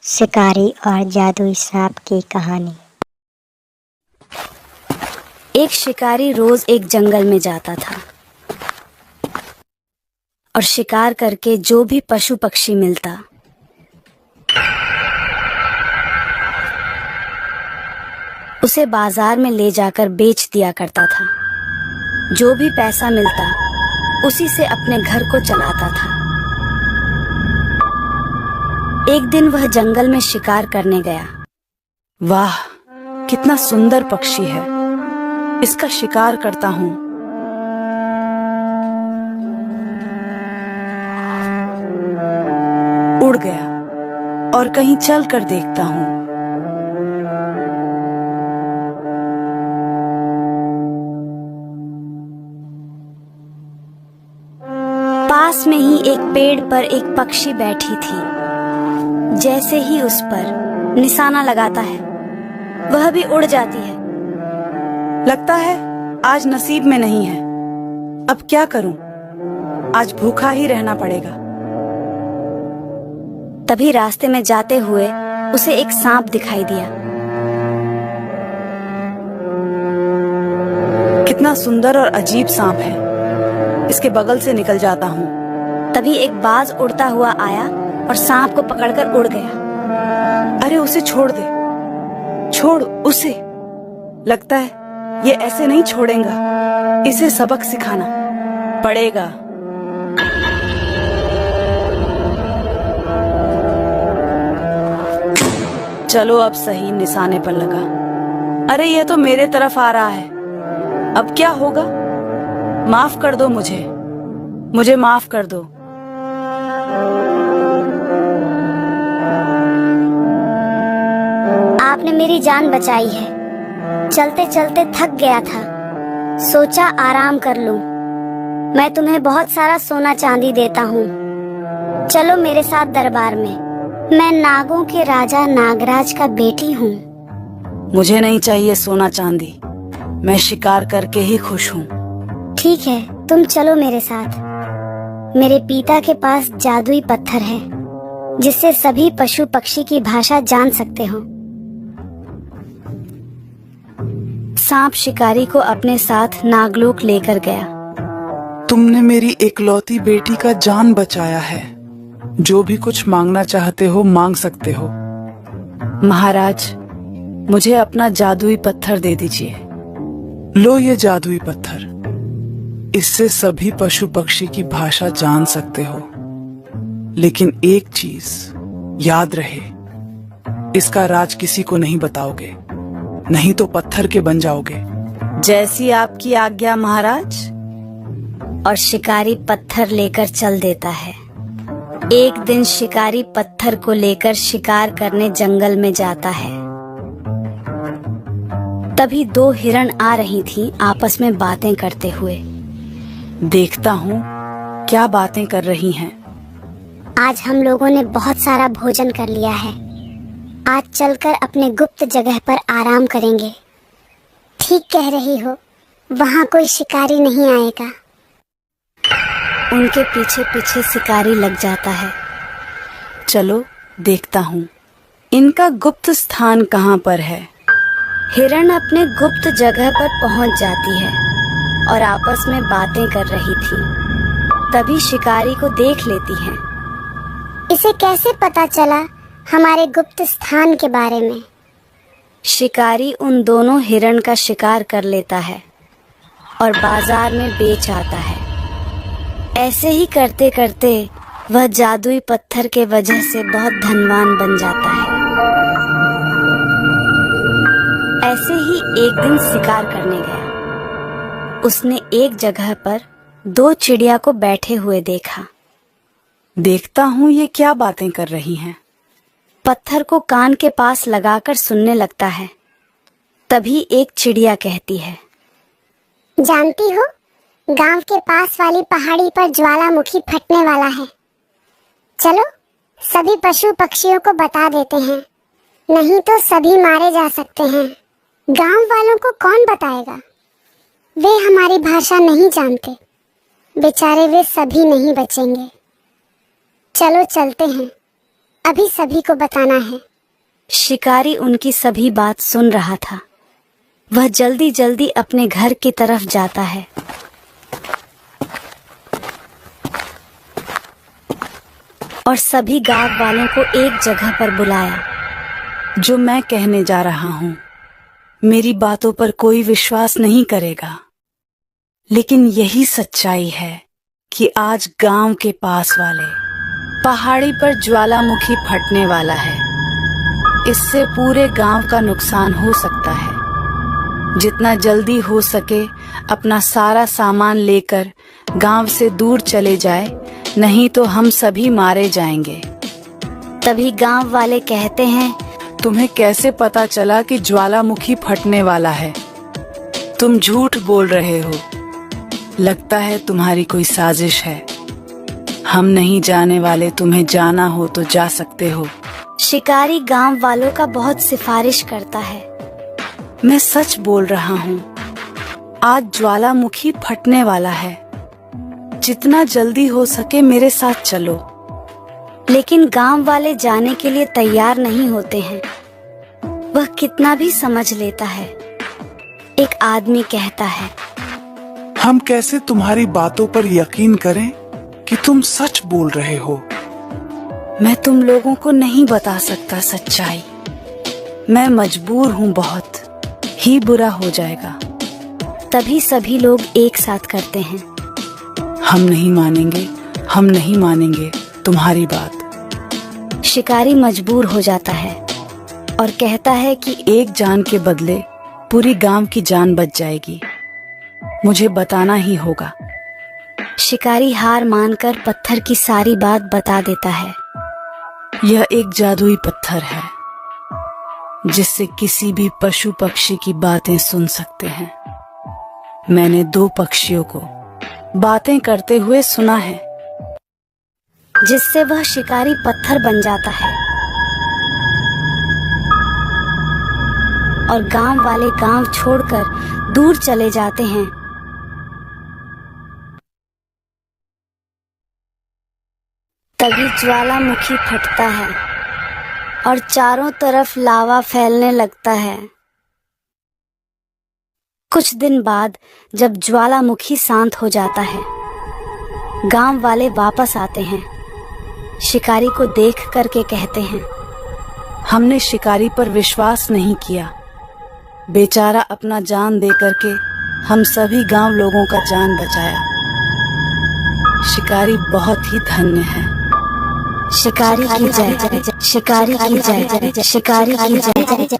शिकारी और जादुई सांप की कहानी। एक शिकारी रोज एक जंगल में जाता था और शिकार करके जो भी पशु पक्षी मिलता उसे बाजार में ले जाकर बेच दिया करता था। जो भी पैसा मिलता उसी से अपने घर को चलाता था। एक दिन वह जंगल में शिकार करने गया। वाह, कितना सुंदर पक्षी है, इसका शिकार करता हूँ। उड़ गया और कहीं चल कर देखता हूँ। पास में ही एक पेड़ पर एक पक्षी बैठी थी। जैसे ही उस पर निशाना लगाता है वह भी उड़ जाती है। लगता है आज नसीब में नहीं है। अब क्या करूं? आज भूखा ही रहना पड़ेगा। तभी रास्ते में जाते हुए उसे एक सांप दिखाई दिया। कितना सुंदर और अजीब सांप है, इसके बगल से निकल जाता हूँ। तभी एक बाज उड़ता हुआ आया और सांप को पकड़कर उड़ गया। अरे उसे छोड़ दे, छोड़ उसे। लगता है ये ऐसे नहीं छोड़ेगा, इसे सबक सिखाना पड़ेगा। चलो अब सही निशाने पर लगा। अरे ये तो मेरे तरफ आ रहा है, अब क्या होगा? माफ कर दो मुझे माफ कर दो। आपने मेरी जान बचाई है। चलते चलते थक गया था, सोचा आराम कर लूं। मैं तुम्हें बहुत सारा सोना चांदी देता हूँ, चलो मेरे साथ दरबार में। मैं नागों के राजा नागराज का बेटी हूँ। मुझे नहीं चाहिए सोना चांदी, मैं शिकार करके ही खुश हूँ। ठीक है, तुम चलो मेरे साथ। मेरे पिता के पास जादुई पत्थर है जिससे सभी पशु पक्षी की भाषा जान सकते हो। सांप शिकारी को अपने साथ नागलोक लेकर गया। तुमने मेरी एकलौती बेटी का जान बचाया है। जो भी कुछ मांगना चाहते हो मांग सकते हो। महाराज, मुझे अपना जादुई पत्थर दे दीजिए। लो ये जादुई पत्थर, इससे सभी पशु पक्षी की भाषा जान सकते हो। लेकिन एक चीज याद रहे, इसका राज किसी को नहीं बताओगे, नहीं तो पत्थर के बन जाओगे। जैसी आपकी आज्ञा महाराज। और शिकारी पत्थर लेकर चल देता है। एक दिन शिकारी पत्थर को लेकर शिकार करने जंगल में जाता है। तभी दो हिरण आ रही थीं आपस में बातें करते हुए। देखता हूँ क्या बातें कर रही हैं। आज हम लोगों ने बहुत सारा भोजन कर लिया है। आज चलकर अपने गुप्त जगह पर आराम करेंगे। ठीक कह रही हो, वहाँ कोई शिकारी नहीं आएगा। उनके पीछे पीछे शिकारी लग जाता है। चलो देखता हूँ इनका गुप्त स्थान कहाँ पर है। हिरण अपने गुप्त जगह पर पहुँच जाती है और आपस में बातें कर रही थी। तभी शिकारी को देख लेती हैं। इसे कैसे पता चला हमारे गुप्त स्थान के बारे में? शिकारी उन दोनों हिरण का शिकार कर लेता है और बाजार में बेच आता है। ऐसे ही करते करते वह जादुई पत्थर के वजह से बहुत धनवान बन जाता है। ऐसे ही एक दिन शिकार करने गया। उसने एक जगह पर दो चिड़िया को बैठे हुए देखा। देखता हूँ ये क्या बातें कर रही हैं। पत्थर को कान के पास लगाकर सुनने लगता है। तभी एक चिड़िया कहती है, जानती हो, गांव के पास वाली पहाड़ी पर ज्वालामुखी फटने वाला है। चलो सभी पशु पक्षियों को बता देते हैं, नहीं तो सभी मारे जा सकते हैं। गांव वालों को कौन बताएगा? वे हमारी भाषा नहीं जानते, बेचारे वे सभी नहीं बचेंगे। चलो चलते हैं, अभी सभी को बताना है। शिकारी उनकी सभी बात सुन रहा था। वह जल्दी जल्दी अपने घर की तरफ जाता है। और सभी गांव वालों को एक जगह पर बुलाया। जो मैं कहने जा रहा हूँ, मेरी बातों पर कोई विश्वास नहीं करेगा, लेकिन यही सच्चाई है कि आज गांव के पास वाले पहाड़ी पर ज्वालामुखी फटने वाला है। इससे पूरे गांव का नुकसान हो सकता है। जितना जल्दी हो सके अपना सारा सामान लेकर गांव से दूर चले जाए, नहीं तो हम सभी मारे जाएंगे। तभी गांव वाले कहते हैं, तुम्हें कैसे पता चला कि ज्वालामुखी फटने वाला है? तुम झूठ बोल रहे हो। लगता है तुम्हारी कोई साजिश है। हम नहीं जाने वाले, तुम्हें जाना हो तो जा सकते हो। शिकारी गांव वालों का बहुत सिफारिश करता है। मैं सच बोल रहा हूँ, आज ज्वालामुखी फटने वाला है। जितना जल्दी हो सके मेरे साथ चलो। लेकिन गांव वाले जाने के लिए तैयार नहीं होते हैं। वह कितना भी समझ लेता है। एक आदमी कहता है, हम कैसे तुम्हारी बातों पर यकीन करें कि तुम सच बोल रहे हो? मैं तुम लोगों को नहीं बता सकता सच्चाई। मैं मजबूर हूँ, बहुत ही बुरा हो जाएगा। तभी सभी लोग एक साथ करते हैं, हम नहीं मानेंगे, हम नहीं मानेंगे तुम्हारी बात। शिकारी मजबूर हो जाता है और कहता है कि एक जान के बदले पूरी गांव की जान बच जाएगी। मुझे बताना ही होगा। शिकारी हार मानकर पत्थर की सारी बात बता देता है। यह एक जादुई पत्थर है, जिससे किसी भी पशु पक्षी की बातें सुन सकते हैं। मैंने 2 पक्षियों को बातें करते हुए सुना है, जिससे वह शिकारी पत्थर बन जाता है और गांव वाले गांव छोड़कर दूर चले जाते हैं। तभी ज्वालामुखी फटता है और चारों तरफ लावा फैलने लगता है। कुछ दिन बाद जब ज्वालामुखी शांत हो जाता है, गांव वाले वापस आते हैं। शिकारी को देख करके कहते हैं, हमने शिकारी पर विश्वास नहीं किया। बेचारा अपना जान दे करके हम सभी गांव लोगों का जान बचाया। शिकारी बहुत ही धन्य है। शिकारी की जय, शिकारी की जय, शिकारी की जय।